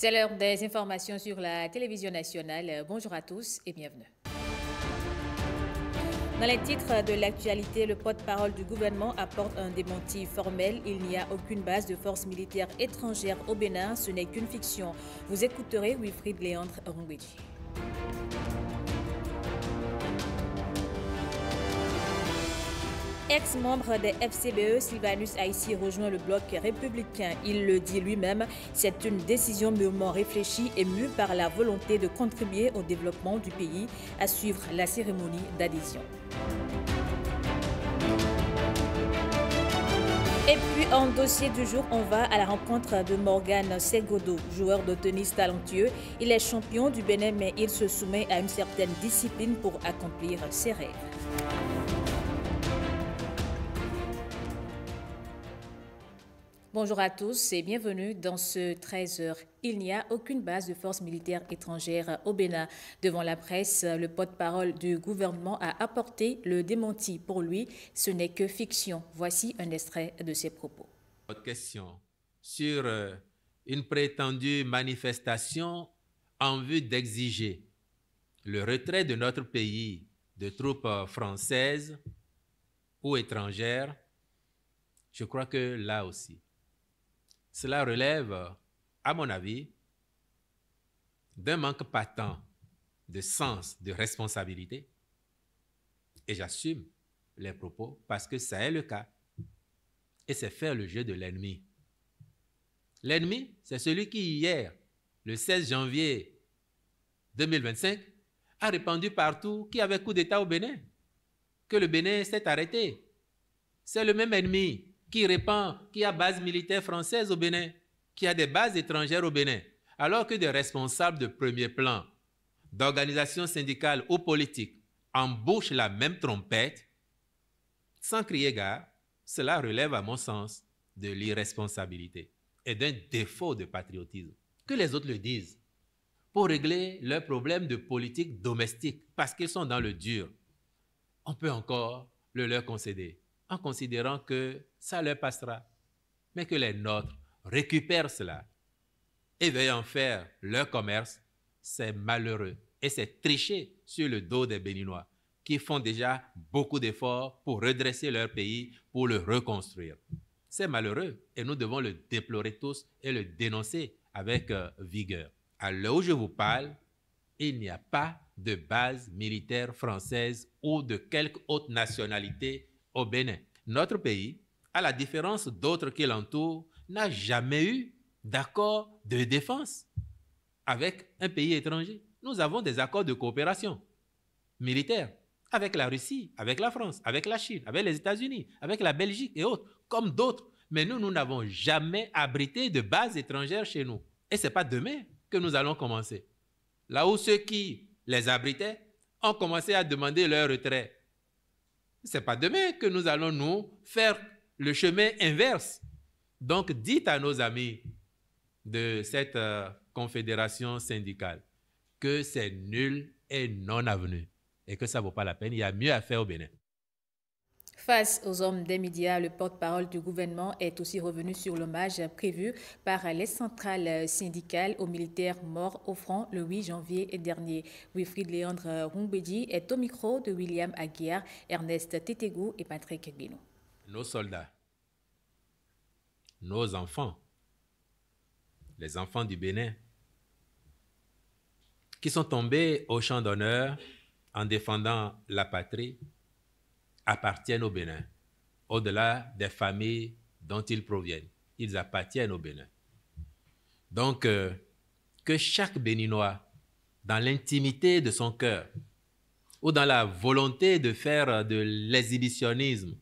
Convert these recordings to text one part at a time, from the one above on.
C'est l'heure des informations sur la télévision nationale. Bonjour à tous et bienvenue. Dans les titres de l'actualité, le porte-parole du gouvernement apporte un démenti formel. Il n'y a aucune base de forces militaires étrangères au Bénin. Ce n'est qu'une fiction. Vous écouterez Wilfried Léandre Rungweji. Ex-membre des FCBE, Sylvanus Aïssi rejoint le bloc républicain. Il le dit lui-même, c'est une décision mûrement réfléchie et mue par la volonté de contribuer au développement du pays. À suivre la cérémonie d'adhésion. Et puis en dossier du jour, on va à la rencontre de Morgan Segodo, joueur de tennis talentueux. Il est champion du Bénin, mais il se soumet à une certaine discipline pour accomplir ses rêves. Bonjour à tous et bienvenue dans ce 13h. Il n'y a aucune base de force militaire étrangère au Bénin. Devant la presse, le porte-parole du gouvernement a apporté le démenti. Pour lui, ce n'est que fiction. Voici un extrait de ses propos. Votre question sur une prétendue manifestation en vue d'exiger le retrait de notre pays de troupes françaises ou étrangères, je crois que là aussi, cela relève, à mon avis, d'un manque patent de sens, de responsabilité. Et j'assume les propos parce que ça est le cas. Et c'est faire le jeu de l'ennemi. L'ennemi, c'est celui qui, hier, le 16 janvier 2025, a répandu partout qu'il y avait coup d'État au Bénin, que le Bénin s'est arrêté. C'est le même ennemi qui répand qu'il y a base militaire française au Bénin, qu'il y a des bases étrangères au Bénin, alors que des responsables de premier plan, d'organisations syndicales ou politiques embauchent la même trompette, sans crier gare. Cela relève, à mon sens, de l'irresponsabilité et d'un défaut de patriotisme. Que les autres le disent pour régler leurs problèmes de politique domestique, parce qu'ils sont dans le dur. On peut encore le leur concéder, en considérant que ça leur passera, mais que les nôtres récupèrent cela et veuillent en faire leur commerce, c'est malheureux. Et c'est tricher sur le dos des Béninois qui font déjà beaucoup d'efforts pour redresser leur pays, pour le reconstruire. C'est malheureux et nous devons le déplorer tous et le dénoncer avec vigueur. À l'heure où je vous parle, il n'y a pas de base militaire française ou de quelque autre nationalité au Bénin. Notre pays, à la différence d'autres qui l'entourent, n'a jamais eu d'accord de défense avec un pays étranger. Nous avons des accords de coopération militaire avec la Russie, avec la France, avec la Chine, avec les États-Unis, avec la Belgique et autres, comme d'autres. Mais nous n'avons jamais abrité de base étrangère chez nous. Et ce n'est pas demain que nous allons commencer. Là où ceux qui les abritaient ont commencé à demander leur retrait. Ce n'est pas demain que nous allons nous faire le chemin inverse. Donc, dites à nos amis de cette confédération syndicale que c'est nul et non avenu et que ça ne vaut pas la peine. Il y a mieux à faire au Bénin. Face aux hommes des médias, le porte-parole du gouvernement est aussi revenu sur l'hommage prévu par les centrales syndicales aux militaires morts au front le 8 janvier dernier. Wilfried Léandre Rungweji est au micro de William Aguiar, Ernest Tétégou et Patrick Gbino. Nos soldats, nos enfants, les enfants du Bénin, qui sont tombés au champ d'honneur en défendant la patrie, appartiennent au Bénin, au-delà des familles dont ils proviennent. Ils appartiennent au Bénin. Donc, que chaque Béninois, dans l'intimité de son cœur, ou dans la volonté de faire de l'exhibitionnisme,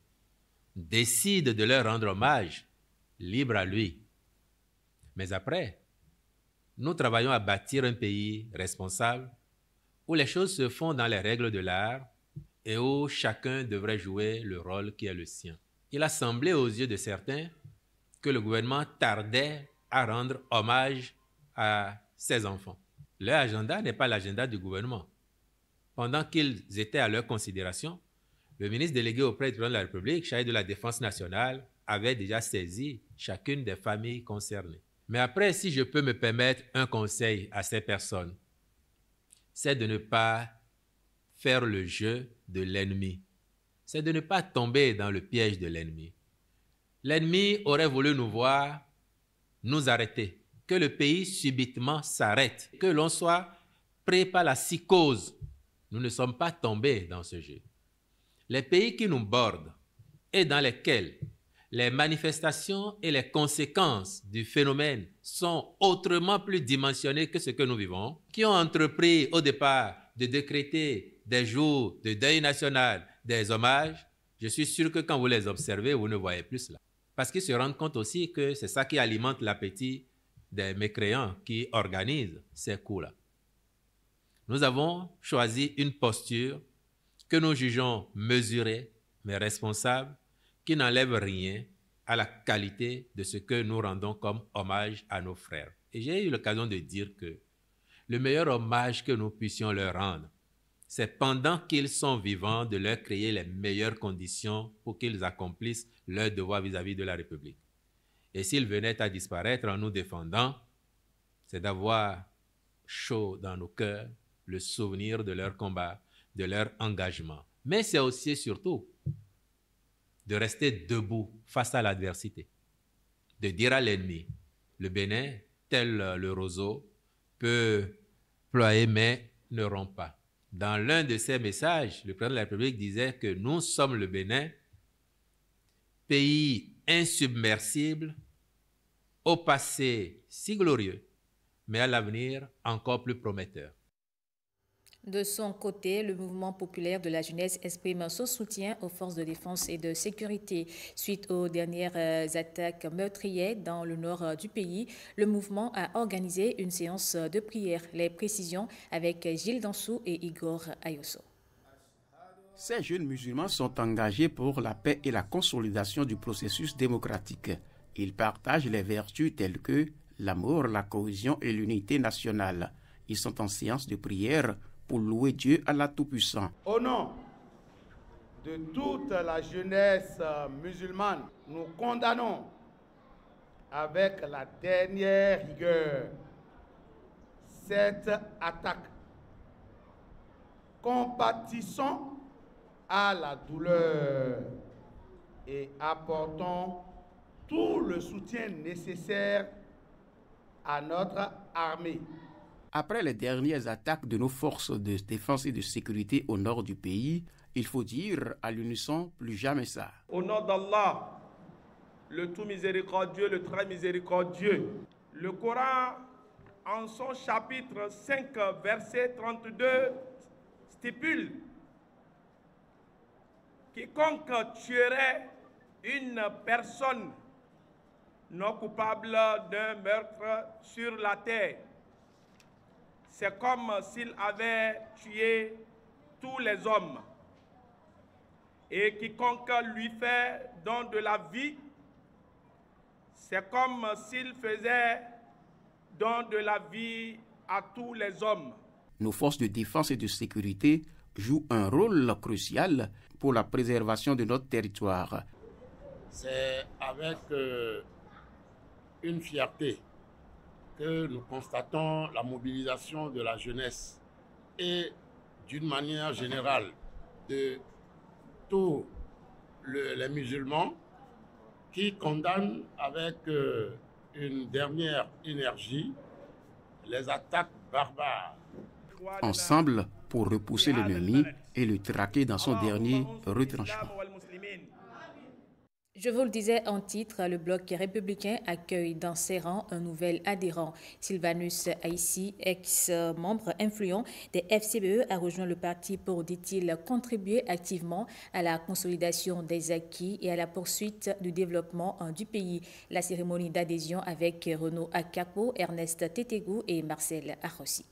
décide de leur rendre hommage, libre à lui. Mais après, nous travaillons à bâtir un pays responsable, où les choses se font dans les règles de l'art, et où chacun devrait jouer le rôle qui est le sien. Il a semblé aux yeux de certains que le gouvernement tardait à rendre hommage à ses enfants. Leur agenda n'est pas l'agenda du gouvernement. Pendant qu'ils étaient à leur considération, le ministre délégué auprès du président de la République, chargé de la Défense nationale, avait déjà saisi chacune des familles concernées. Mais après, si je peux me permettre un conseil à ces personnes, c'est de ne pas faire le jeu de l'ennemi. C'est de ne pas tomber dans le piège de l'ennemi. L'ennemi aurait voulu nous voir, nous arrêter, que le pays subitement s'arrête, que l'on soit pris par la psychose. Nous ne sommes pas tombés dans ce jeu. Les pays qui nous bordent et dans lesquels les manifestations et les conséquences du phénomène sont autrement plus dimensionnées que ce que nous vivons, qui ont entrepris au départ de décréter des jours de deuil national, des hommages, je suis sûr que quand vous les observez, vous ne voyez plus cela. Parce qu'ils se rendent compte aussi que c'est ça qui alimente l'appétit des mécréants qui organisent ces coups-là. Nous avons choisi une posture que nous jugeons mesurée, mais responsable, qui n'enlève rien à la qualité de ce que nous rendons comme hommage à nos frères. Et j'ai eu l'occasion de dire que le meilleur hommage que nous puissions leur rendre, c'est pendant qu'ils sont vivants de leur créer les meilleures conditions pour qu'ils accomplissent leur devoir vis-à-vis de la République. Et s'ils venaient à disparaître en nous défendant, c'est d'avoir chaud dans nos cœurs le souvenir de leur combat, de leur engagement. Mais c'est aussi et surtout de rester debout face à l'adversité, de dire à l'ennemi, le Bénin, tel le roseau, peut ployer mais ne rompt pas. Dans l'un de ses messages, le président de la République disait que nous sommes le Bénin, pays insubmersible, au passé si glorieux, mais à l'avenir encore plus prometteur. De son côté, le mouvement populaire de la jeunesse exprime son soutien aux forces de défense et de sécurité. Suite aux dernières attaques meurtrières dans le nord du pays, le mouvement a organisé une séance de prière. Les précisions avec Gilles Dansou et Igor Ayoso. Ces jeunes musulmans sont engagés pour la paix et la consolidation du processus démocratique. Ils partagent les vertus telles que l'amour, la cohésion et l'unité nationale. Ils sont en séance de prière pour louer Dieu Allah Tout-Puissant. Au nom de toute la jeunesse musulmane, nous condamnons avec la dernière rigueur cette attaque. Compatissons à la douleur et apportons tout le soutien nécessaire à notre armée. Après les dernières attaques de nos forces de défense et de sécurité au nord du pays, il faut dire à l'unisson plus jamais ça. Au nom d'Allah, le tout miséricordieux, le très miséricordieux, le Coran, en son chapitre 5, verset 32, stipule: quiconque tuerait une personne non coupable d'un meurtre sur la terre, c'est comme s'il avait tué tous les hommes. Et quiconque lui fait don de la vie, c'est comme s'il faisait don de la vie à tous les hommes. Nos forces de défense et de sécurité jouent un rôle crucial pour la préservation de notre territoire. C'est avec une fierté que nous constatons la mobilisation de la jeunesse et d'une manière générale de tous les musulmans qui condamnent avec une dernière énergie les attaques barbares. Ensemble pour repousser l'ennemi et le traquer dans son dernier retranchement. Je vous le disais en titre, le bloc républicain accueille dans ses rangs un nouvel adhérent. Sylvanus Aïssi, ex-membre influent des FCBE, a rejoint le parti pour, dit-il, contribuer activement à la consolidation des acquis et à la poursuite du développement du pays. La cérémonie d'adhésion avec Renaud Akapo, Ernest Tétégou et Marcel Arrossi.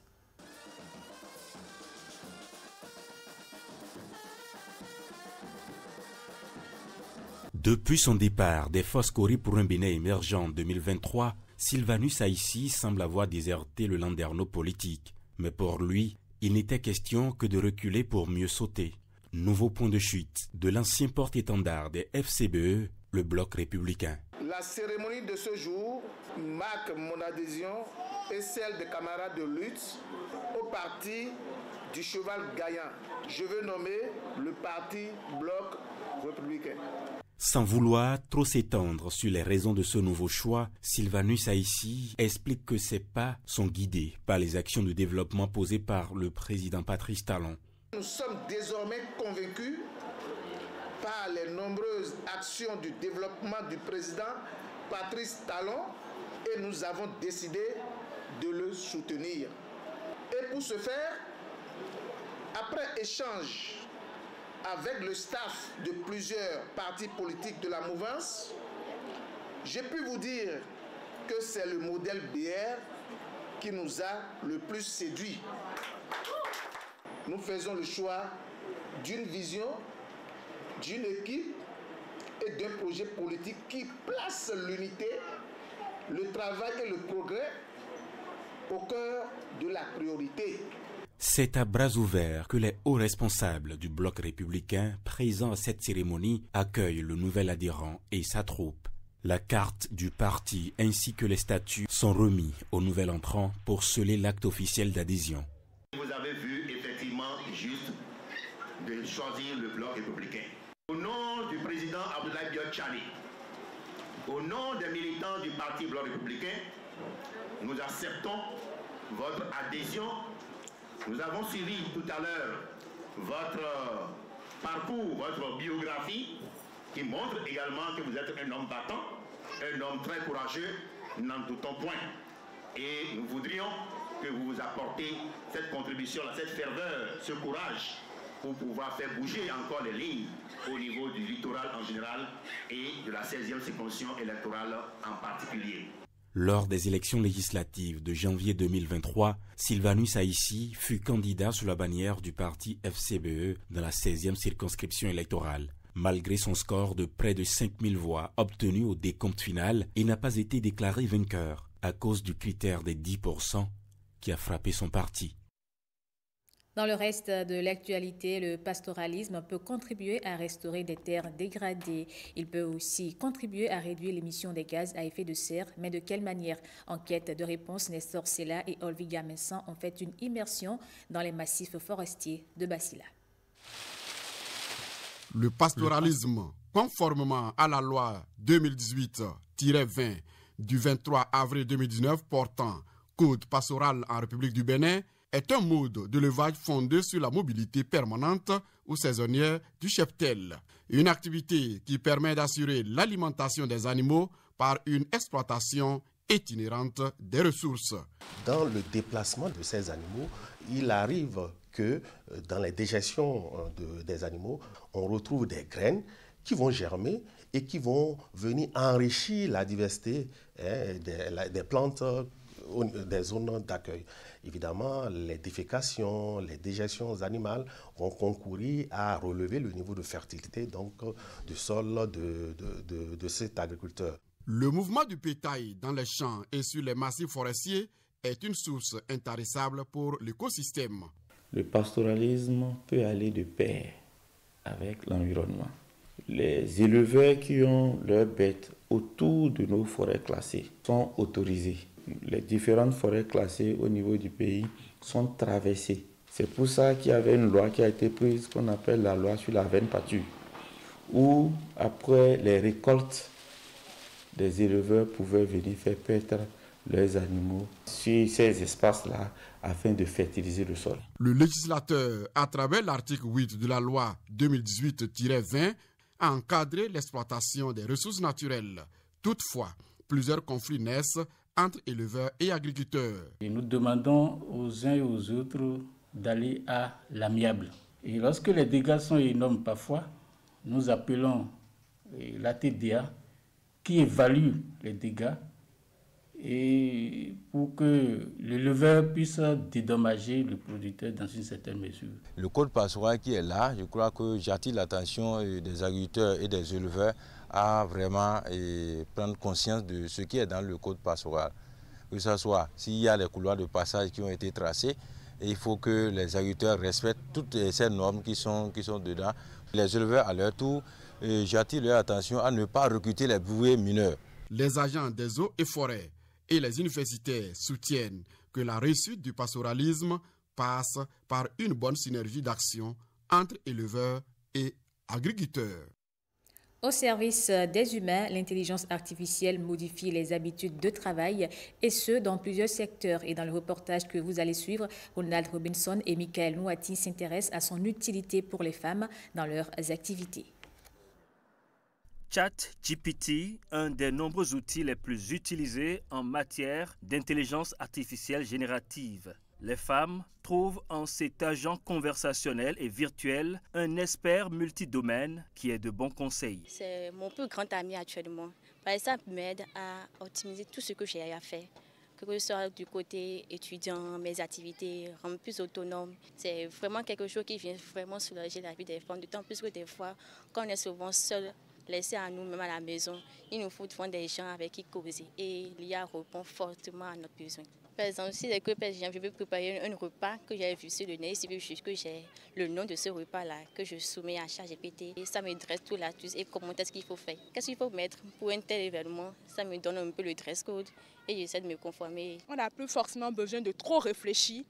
Depuis son départ des Foscori pour un Bénin émergent en 2023, Sylvanus Aïssi semble avoir déserté le landerneau politique. Mais pour lui, il n'était question que de reculer pour mieux sauter. Nouveau point de chute de l'ancien porte-étendard des FCBE, le bloc républicain. La cérémonie de ce jour marque mon adhésion et celle des camarades de lutte au parti du cheval gagnant. Je veux nommer le parti Bloc républicain. Sans vouloir trop s'étendre sur les raisons de ce nouveau choix, Sylvanus Aïssi explique que ces pas sont guidés par les actions de développement posées par le président Patrice Talon. Nous sommes désormais convaincus par les nombreuses actions du développement du président Patrice Talon et nous avons décidé de le soutenir. Et pour ce faire, après échange avec le staff de plusieurs partis politiques de la mouvance, j'ai pu vous dire que c'est le modèle BR qui nous a le plus séduit. Nous faisons le choix d'une vision, d'une équipe et d'un projet politique qui place l'unité, le travail et le progrès au cœur de la priorité. C'est à bras ouverts que les hauts responsables du bloc républicain présents à cette cérémonie accueillent le nouvel adhérent et sa troupe. La carte du parti ainsi que les statuts sont remis au nouvel entrant pour sceller l'acte officiel d'adhésion. Vous avez vu effectivement juste de choisir le bloc républicain. Au nom du président Abdoulaye Diop-Tchani, au nom des militants du parti bloc républicain, nous acceptons votre adhésion. Nous avons suivi tout à l'heure votre parcours, votre biographie, qui montre également que vous êtes un homme battant, un homme très courageux, n'en doutons point. Et nous voudrions que vous vous apportez cette contribution, cette ferveur, ce courage pour pouvoir faire bouger encore les lignes au niveau du littoral en général et de la 16e circonscription électorale en particulier. Lors des élections législatives de janvier 2023, Sylvanus Aïssi fut candidat sous la bannière du parti FCBE dans la 16e circonscription électorale. Malgré son score de près de 5000 voix obtenu au décompte final, il n'a pas été déclaré vainqueur à cause du critère des 10% qui a frappé son parti. Dans le reste de l'actualité, le pastoralisme peut contribuer à restaurer des terres dégradées. Il peut aussi contribuer à réduire l'émission des gaz à effet de serre. Mais de quelle manière? Enquête de réponse, Nestor Sela et Olviga Messan ont fait une immersion dans les massifs forestiers de Basila. Le pastoralisme, conformément à la loi 2018-20 du 23 avril 2019 portant Code pastoral en République du Bénin, est un mode d'élevage fondé sur la mobilité permanente ou saisonnière du cheptel. Une activité qui permet d'assurer l'alimentation des animaux par une exploitation itinérante des ressources. Dans le déplacement de ces animaux, il arrive que dans les dégestions des animaux, on retrouve des graines qui vont germer et qui vont venir enrichir la diversité des plantes des zones d'accueil. Évidemment, les défécations, les dégestions animales vont concourir à relever le niveau de fertilité du sol de cet agriculteur. Le mouvement du bétail dans les champs et sur les massifs forestiers est une source intarissable pour l'écosystème. Le pastoralisme peut aller de pair avec l'environnement. Les éleveurs qui ont leurs bêtes autour de nos forêts classées sont autorisés. Les différentes forêts classées au niveau du pays sont traversées. C'est pour ça qu'il y avait une loi qui a été prise qu'on appelle la loi sur la veine pâture, où après les récoltes, des éleveurs pouvaient venir faire paître leurs animaux sur ces espaces-là afin de fertiliser le sol. Le législateur, à travers l'article 8 de la loi 2018-20, a encadré l'exploitation des ressources naturelles. Toutefois, plusieurs conflits naissent entre éleveurs et agriculteurs. Et nous demandons aux uns et aux autres d'aller à l'amiable. Et lorsque les dégâts sont énormes parfois, nous appelons la TDA qui évalue les dégâts et pour que l'éleveur puisse dédommager le producteur dans une certaine mesure. Le code pastoral qui est là, je crois que j'attire l'attention des agriculteurs et des éleveurs à vraiment prendre conscience de ce qui est dans le code pastoral. Que ce soit s'il y a les couloirs de passage qui ont été tracés, et il faut que les agriculteurs respectent toutes ces normes qui sont dedans. Les éleveurs, à leur tour, j'attire leur attention à ne pas recruter les bouées mineurs. Les agents des eaux et forêts et les universitaires soutiennent que la réussite du pastoralisme passe par une bonne synergie d'action entre éleveurs et agriculteurs. Au service des humains, l'intelligence artificielle modifie les habitudes de travail et ce, dans plusieurs secteurs. Et dans le reportage que vous allez suivre, Ronald Robinson et Michael Nouati s'intéressent à son utilité pour les femmes dans leurs activités. ChatGPT, un des nombreux outils les plus utilisés en matière d'intelligence artificielle générative. Les femmes trouvent en cet agent conversationnel et virtuel un expert multidomaine qui est de bons conseils. C'est mon plus grand ami actuellement. Par exemple, ça m'aide à optimiser tout ce que j'ai à faire. Que ce soit du côté étudiant, mes activités, rendre plus autonome. C'est vraiment quelque chose qui vient vraiment soulager la vie des femmes. D'autant plus que des fois, quand on est souvent seul, laissé à nous-mêmes à la maison, il nous faut trouver des gens avec qui causer. Et l'IA répond fortement à notre besoin. Par exemple, si je veux préparer un repas que j'ai vu sur le net, il suffit que j'ai le nom de ce repas-là, que je soumets à ChatGPT. Et ça me dresse tout l'astuce et comment est-ce qu'il faut faire. Qu'est-ce qu'il faut mettre pour un tel événement? Ça me donne un peu le dress code et j'essaie de me conformer. On n'a plus forcément besoin de trop réfléchir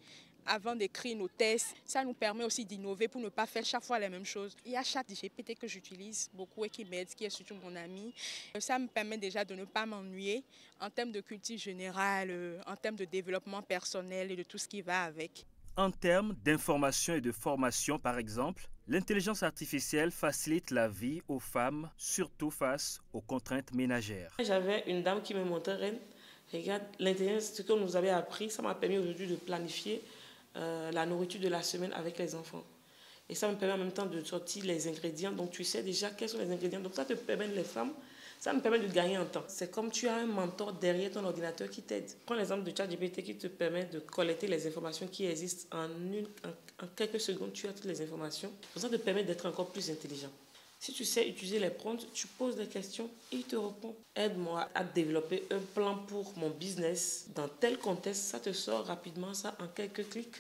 avant d'écrire nos tests. Ça nous permet aussi d'innover pour ne pas faire chaque fois les mêmes choses. Il y a ChatGPT que j'utilise beaucoup et qui m'aide, qui est surtout mon ami. Ça me permet déjà de ne pas m'ennuyer en termes de culture générale, en termes de développement personnel et de tout ce qui va avec. En termes d'information et de formation, par exemple, l'intelligence artificielle facilite la vie aux femmes, surtout face aux contraintes ménagères. J'avais une dame qui me montrait, Reine, regarde, l'intelligence, ce qu'on nous avait appris, ça m'a permis aujourd'hui de planifier la nourriture de la semaine avec les enfants. Et ça me permet en même temps de sortir les ingrédients. Donc tu sais déjà quels sont les ingrédients. Donc ça te permet, les femmes, ça me permet de gagner en temps. C'est comme tu as un mentor derrière ton ordinateur qui t'aide. Prends l'exemple de ChatGPT qui te permet de collecter les informations qui existent en quelques secondes. Tu as toutes les informations. Ça te permet d'être encore plus intelligent. Si tu sais utiliser les prompts, tu poses des questions et il te répond. Aide-moi à développer un plan pour mon business. Dans tel contexte, ça te sort rapidement ça en quelques clics.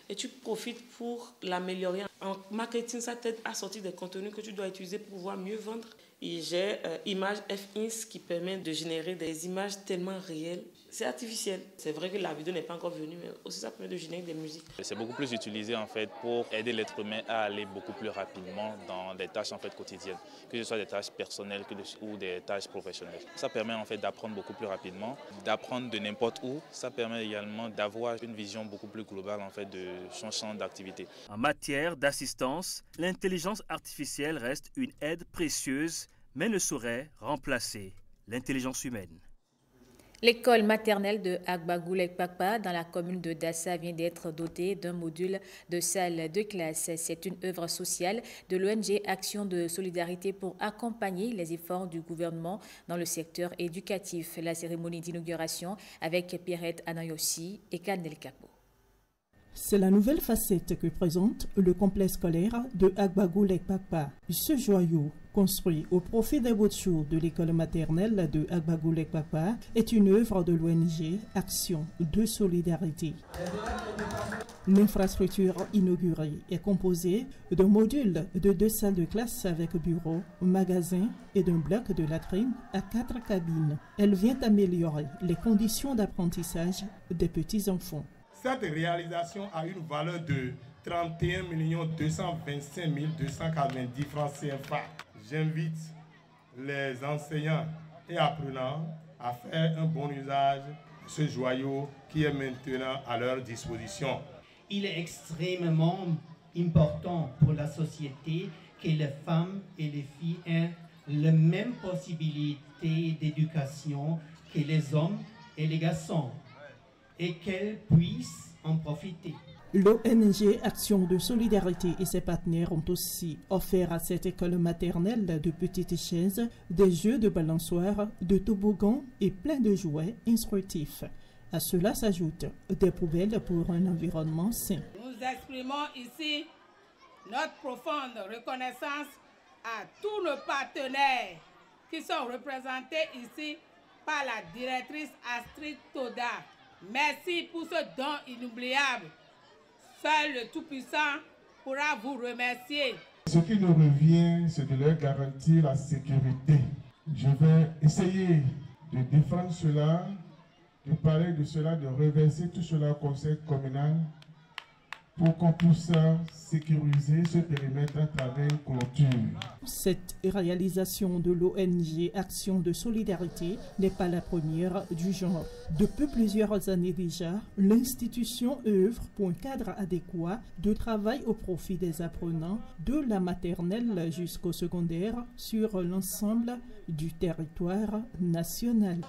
Et tu profites pour l'améliorer. En marketing, ça t'aide à sortir des contenus que tu dois utiliser pour pouvoir mieux vendre. Et j'ai Image FX qui permet de générer des images tellement réelles. C'est artificiel. C'est vrai que la vidéo n'est pas encore venue, mais aussi ça permet de générer des musiques. C'est beaucoup plus utilisé en fait pour aider l'être humain à aller beaucoup plus rapidement dans des tâches en fait quotidiennes, que ce soit des tâches personnelles ou des tâches professionnelles. Ça permet en fait d'apprendre beaucoup plus rapidement, d'apprendre de n'importe où. Ça permet également d'avoir une vision beaucoup plus globale en fait de son champ d'activité. En matière d'assistance, l'intelligence artificielle reste une aide précieuse, mais ne saurait remplacer l'intelligence humaine. L'école maternelle de Agbagoulek-Pakpa dans la commune de Dassa vient d'être dotée d'un module de salle de classe. C'est une œuvre sociale de l'ONG Action de Solidarité pour accompagner les efforts du gouvernement dans le secteur éducatif. La cérémonie d'inauguration avec Pierrette Anayoshi et Kanel Kapo. C'est la nouvelle facette que présente le complexe scolaire de Agbagoulek-Pakpa. Ce joyau, construit au profit des Boutchou de l'école maternelle de Agbagoulek-Pakpa, est une œuvre de l'ONG Action de Solidarité. L'infrastructure inaugurée est composée d'un module de 2 salles de classe avec bureau, magasin et d'un bloc de latrine à 4 cabines. Elle vient améliorer les conditions d'apprentissage des petits-enfants. Cette réalisation a une valeur de 31 225 290 francs CFA. J'invite les enseignants et apprenants à faire un bon usage de ce joyau qui est maintenant à leur disposition. Il est extrêmement important pour la société que les femmes et les filles aient les mêmes possibilités d'éducation que les hommes et les garçons, et qu'elles puissent en profiter. L'ONG Action de Solidarité et ses partenaires ont aussi offert à cette école maternelle de petites chaises, des jeux de balançoire, de toboggans et plein de jouets instructifs. À cela s'ajoutent des poubelles pour un environnement sain. Nous exprimons ici notre profonde reconnaissance à tous nos partenaires qui sont représentés ici par la directrice Astrid Toda. Merci pour ce don inoubliable. Seul le Tout-Puissant pourra vous remercier. Ce qui nous revient, c'est de leur garantir la sécurité. Je vais essayer de défendre cela, de parler de cela, de reverser tout cela au conseil communal pour qu'on puisse sécuriser ce périmètre à travers une clôture. Cette réalisation de l'ONG Action de Solidarité n'est pas la première du genre. Depuis plusieurs années déjà, l'institution œuvre pour un cadre adéquat de travail au profit des apprenants de la maternelle jusqu'au secondaire sur l'ensemble du territoire national.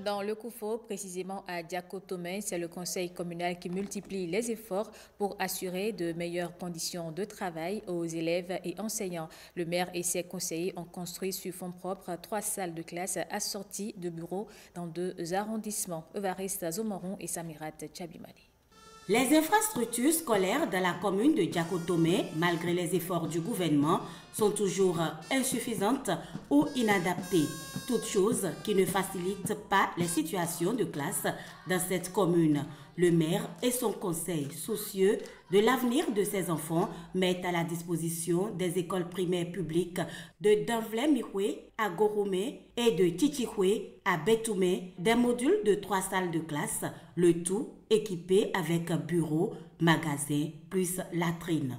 Dans le Koufo, précisément à Diakotomé, c'est le conseil communal qui multiplie les efforts pour assurer de meilleures conditions de travail aux élèves et enseignants. Le maire et ses conseillers ont construit sur fonds propres 3 salles de classe assorties de bureaux dans 2 arrondissements, Evariste Zomoron et Samirat Tchabimani. Les infrastructures scolaires dans la commune de Diakotomé, malgré les efforts du gouvernement, sont toujours insuffisantes ou inadaptées. Toutes choses qui ne facilitent pas les situations de classe dans cette commune. Le maire et son conseil, soucieux de l'avenir de ses enfants, mettent à la disposition des écoles primaires publiques de Danvlé-Mihoué à Goromé et de Titichoué à Betoumé des modules de 3 salles de classe, le tout équipé avec un bureau, magasin plus latrine.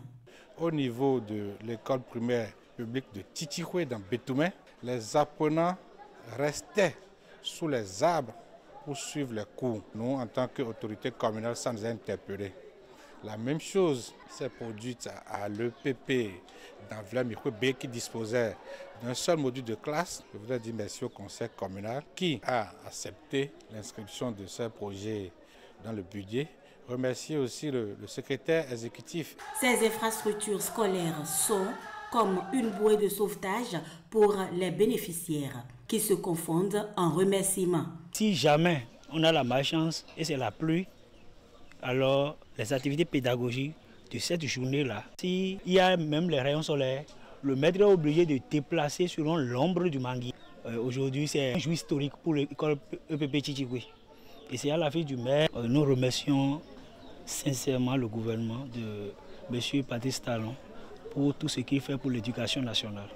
Au niveau de l'école primaire publique de Titichoué dans Betoumé, les apprenants restaient sous les arbres pour suivre les cours. Nous, en tant qu'autorité communale, ça nous a interpellés. La même chose s'est produite à l'EPP d'Anvlé-Mihoué qui disposait d'un seul module de classe. Je voudrais dire merci au conseil communal qui a accepté l'inscription de ce projet dans le budget. Remercier aussi le secrétaire exécutif. Ces infrastructures scolaires sont comme une bouée de sauvetage pour les bénéficiaires qui se confondent en remerciements. Si jamais on a la malchance et c'est la pluie, alors les activités pédagogiques de cette journée-là, s'il y a même les rayons solaires, le maître est obligé de déplacer selon l'ombre du manguier. Aujourd'hui, c'est un jour historique pour l'école EPP Titichoué. Et c'est à la fille du maire, nous remercions sincèrement le gouvernement de M. Patrice Talon pour tout ce qu'il fait pour l'éducation nationale.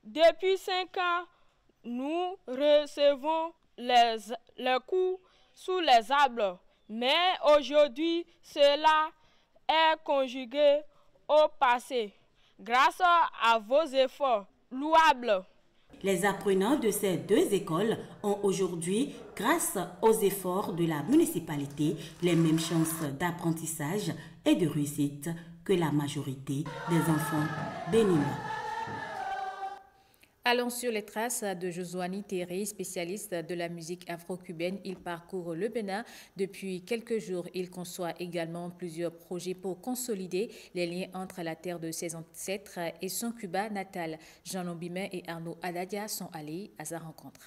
Depuis 5 ans, nous recevons les cours sous les arbres, mais aujourd'hui, cela est conjugué au passé, grâce à vos efforts louables. Les apprenants de ces 2 écoles ont aujourd'hui, grâce aux efforts de la municipalité, les mêmes chances d'apprentissage et de réussite que la majorité des enfants béninois. Allons sur les traces de Joswani Terry, spécialiste de la musique afro-cubaine. Il parcourt le Bénin depuis quelques jours. Il conçoit également plusieurs projets pour consolider les liens entre la terre de ses ancêtres et son Cuba natal. Jean Lombimin et Arnaud Adadia sont allés à sa rencontre.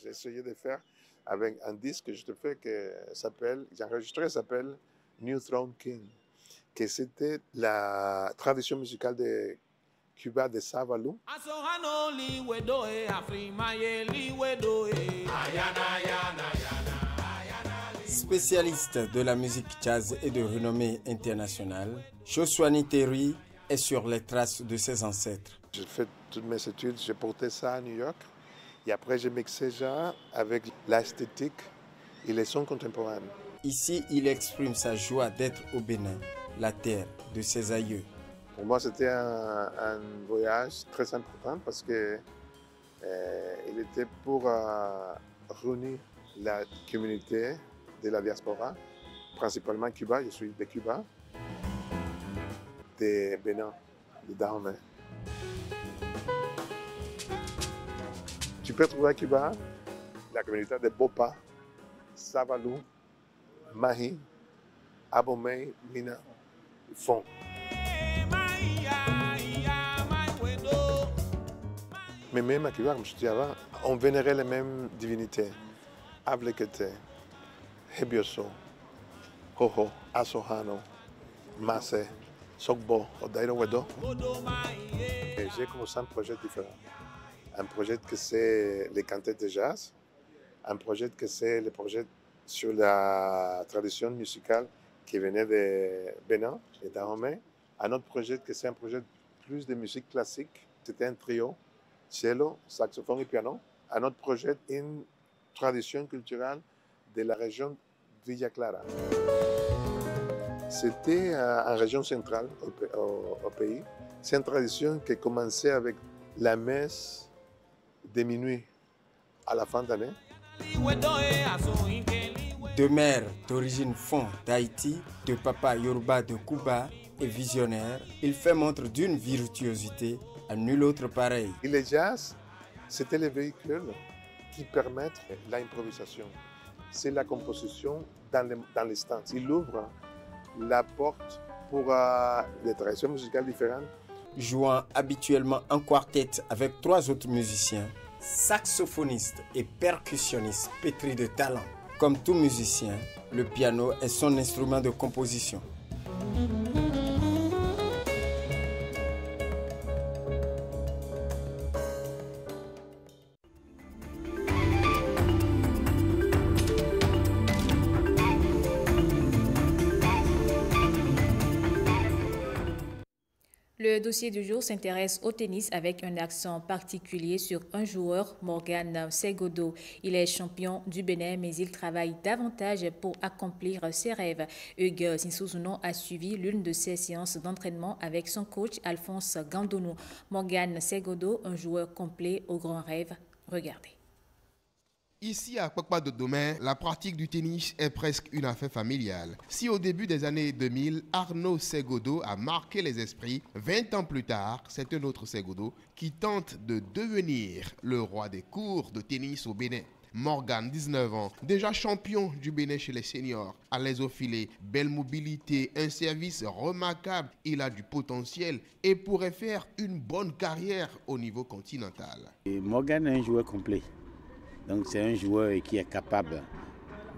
J'ai essayé de faire avec un disque que je te fais j'ai enregistré, s'appelle New Throne King, que c'était la tradition musicale de Cuba de Savalou. Spécialiste de la musique jazz et de renommée internationale, Joswani Terry est sur les traces de ses ancêtres. J'ai fait toutes mes études, j'ai porté ça à New York et après j'ai mixé ça avec l'esthétique et les sons contemporains. Ici, il exprime sa joie d'être au Bénin, la terre de ses aïeux. Pour moi, c'était un voyage très important parce que il était pour réunir la communauté de la diaspora, principalement Cuba. Je suis de Cuba, de Bénin, de Dahomey. Tu peux trouver à Cuba la communauté de Bopa, Savalou, Mahi, Abomey, Mina, Fon. Mais même à Cuba, comme je disais avant, on vénérait les mêmes divinités. Avlekete, Hebioso, Hoho, Asohano, Mase, Sokbo, Odairo Wedo. Et j'ai commencé un projet différent. Un projet que c'est les cantates de jazz, un projet que c'est le projet sur la tradition musicale qui venait de Bénin et d'Aromé. Un autre projet, que c'est un projet plus de musique classique, c'était un trio, cello, saxophone et piano. Un autre projet, une tradition culturelle de la région de Villa Clara. C'était en région centrale au pays. C'est une tradition qui commençait avec la messe de minuit à la fin d'année. De mère d'origine fon d'Haïti, de papa Yoruba de Cuba et visionnaire, il fait montre d'une virtuosité à nul autre pareil. Et le jazz, c'était le véhicule qui permet l'improvisation. C'est la composition dans l'instant. Il ouvre la porte pour des traditions musicales différentes. Jouant habituellement en quartet avec 3 autres musiciens, saxophoniste et percussionniste pétri de talent. Comme tout musicien, le piano est son instrument de composition. Le dossier du jour s'intéresse au tennis avec un accent particulier sur un joueur, Morgan Segodo. Il est champion du Bénin, mais il travaille davantage pour accomplir ses rêves. Hugues Sinsouzuno a suivi l'une de ses séances d'entraînement avec son coach Alphonse Gandonou. Morgan Segodo, un joueur complet aux grands rêves. Regardez. Ici à Kpakpa de Domè, la pratique du tennis est presque une affaire familiale. Si au début des années 2000, Arnaud Segodo a marqué les esprits, 20 ans plus tard, c'est un autre Segodo qui tente de devenir le roi des cours de tennis au Bénin. Morgan, 19 ans, déjà champion du Bénin chez les seniors, à l'aise au filet, belle mobilité, un service remarquable, il a du potentiel et pourrait faire une bonne carrière au niveau continental. Morgan est un joueur complet. Donc c'est un joueur qui est capable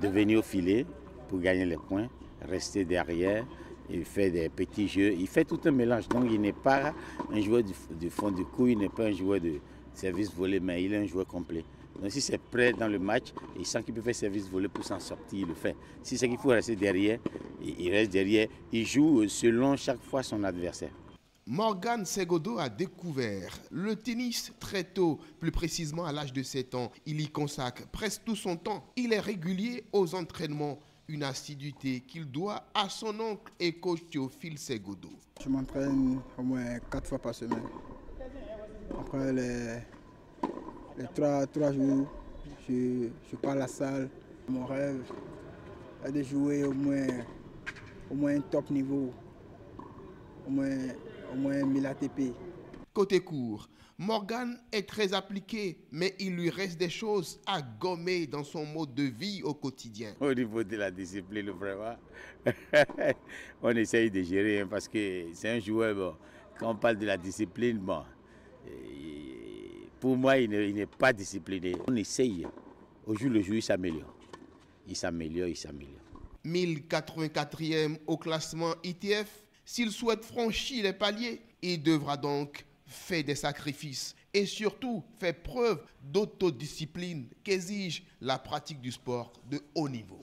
de venir au filet pour gagner les points, rester derrière, il fait des petits jeux, il fait tout un mélange. Donc il n'est pas un joueur du fond du coup, il n'est pas un joueur de service volé, mais il est un joueur complet. Donc si c'est prêt dans le match, il sent qu'il peut faire service volé pour s'en sortir, il le fait. Si c'est qu'il faut rester derrière, il reste derrière, il joue selon chaque fois son adversaire. Morgan Segodo a découvert le tennis très tôt, plus précisément à l'âge de 7 ans. Il y consacre presque tout son temps. Il est régulier aux entraînements, une assiduité qu'il doit à son oncle et coach Théophile Segodo. Je m'entraîne au moins 4 fois par semaine. Après les 3 jours, je pars à la salle. Mon rêve est de jouer au moins un top niveau, au moins 1000 ATP. Côté court, Morgan est très appliqué, mais il lui reste des choses à gommer dans son mode de vie au quotidien. Au niveau de la discipline, vraiment, on essaye de gérer parce que c'est un joueur, bon, quand on parle de la discipline, bon, pour moi, il n'est pas discipliné. On essaye, au jour le jour, il s'améliore. Il s'améliore. 1084e au classement ITF. S'il souhaite franchir les paliers, il devra donc faire des sacrifices et surtout faire preuve d'autodiscipline qu'exige la pratique du sport de haut niveau.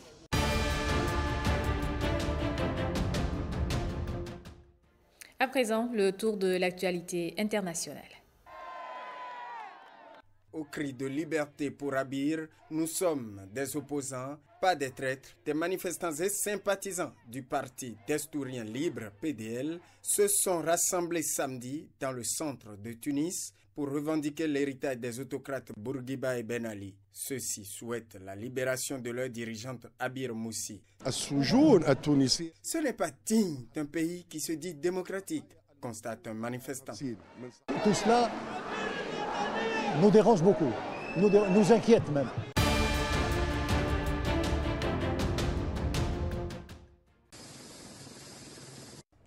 À présent, le tour de l'actualité internationale. Au cri de liberté pour Abir, nous sommes des opposants, pas des traîtres. Des manifestants et sympathisants du parti d'Estouriens libres, PDL, se sont rassemblés samedi dans le centre de Tunis pour revendiquer l'héritage des autocrates Bourguiba et Ben Ali. Ceux-ci souhaitent la libération de leur dirigeante Abir Moussi. Ce n'est pas digne d'un pays qui se dit démocratique, constate un manifestant. Tout cela nous dérange beaucoup, nous inquiète même.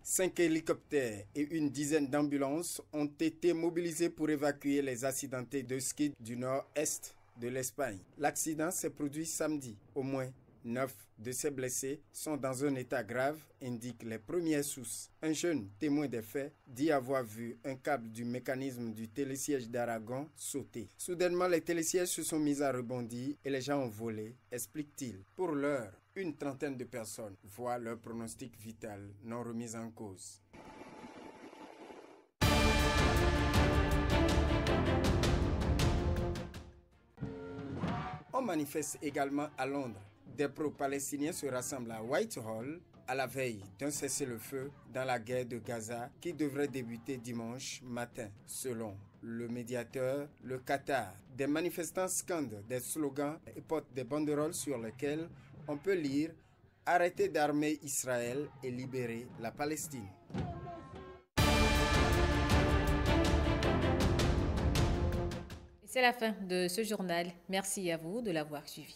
Cinq hélicoptères et une dizaine d'ambulances ont été mobilisés pour évacuer les accidentés de ski du nord-est de l'Espagne. L'accident s'est produit samedi. Au moins 9 de ces blessés sont dans un état grave, indiquent les premières sources. Un jeune témoin des faits dit avoir vu un câble du mécanisme du télésiège d'Aragon sauter. Soudainement, les télésièges se sont mis à rebondir et les gens ont volé, explique-t-il. Pour l'heure, une trentaine de personnes voient leur pronostic vital non remis en cause. On manifeste également à Londres. Des pro-palestiniens se rassemblent à Whitehall à la veille d'un cessez-le-feu dans la guerre de Gaza qui devrait débuter dimanche matin. Selon le médiateur, le Qatar, des manifestants scandent des slogans et portent des banderoles sur lesquelles on peut lire « Arrêtez d'armer Israël et libérer la Palestine ». C'est la fin de ce journal. Merci à vous de l'avoir suivi.